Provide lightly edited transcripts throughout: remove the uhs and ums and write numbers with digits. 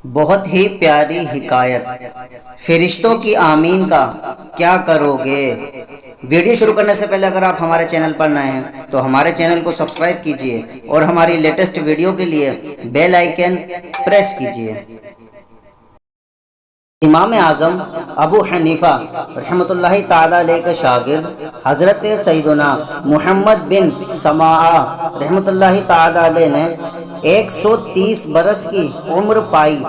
بہت ہی پیاری حکایت، فرشتوں کی آمین کا کیا کرو گے۔ ویڈیو شروع کرنے سے پہلے اگر آپ ہمارے چینل پر نئے ہیں تو ہمارے چینل کو سبسکرائب کیجئے اور ہماری لیٹسٹ ویڈیو کے لیے بیل آئیکن پریس کیجئے۔ امام اعظم ابو حنیفہ رحمۃ اللہ تعالیٰ علیہ کے شاگرد حضرت سیدنا محمد بن سماعہ رحمۃ اللہ تعالیٰ علیہ نے 130 برس کی عمر پائی۔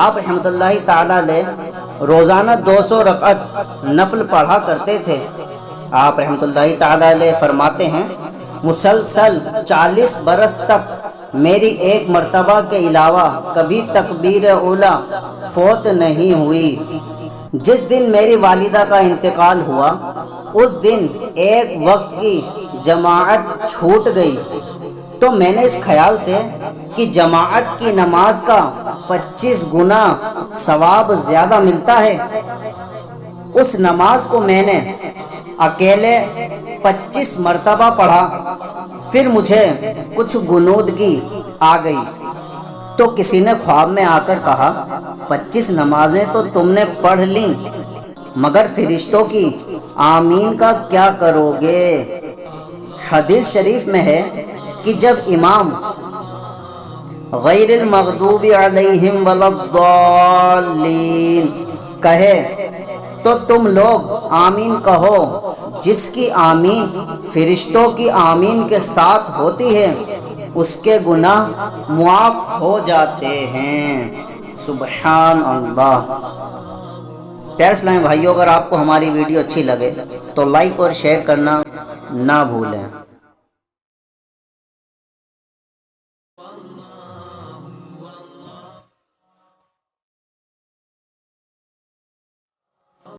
آپ رحمۃ اللہ تعالیٰ علیہ روزانہ 200 رکعت نفل پڑھا کرتے تھے۔ آپ رحمۃ اللہ تعالیٰ علیہ فرماتے ہیں، مسلسل 40 برس تک میری ایک مرتبہ کے علاوہ کبھی تکبیر اولیٰ فوت نہیں ہوئی۔ جس دن میری والدہ کا انتقال ہوا اس دن ایک وقت کی جماعت چھوٹ گئی، تو میں نے اس خیال سے کہ جماعت کی نماز کا 25 گنا ثواب زیادہ ملتا ہے، اس نماز کو میں نے اکیلے 25 مرتبہ پڑھا۔ پھر مجھے کچھ غنودگی آ گئی تو کسی نے خواب میں آ کر کہا، 25 نمازیں تو تم نے پڑھ لیں، مگر فرشتوں کی آمین کا کیا کرو گے۔ حدیث شریف میں ہے کہ جب امام غیر المغضوب علیہم ولا الضالین کہے تو تم لوگ آمین کہو۔ جس کی آمین فرشتوں کی آمین کے ساتھ ہوتی ہے اس کے گناہ معاف ہو جاتے ہیں۔ سبحان اللہ۔ پیارے اسلامی بھائیو، اگر آپ کو ہماری ویڈیو اچھی لگے تو لائک اور شیئر کرنا نہ بھولیں۔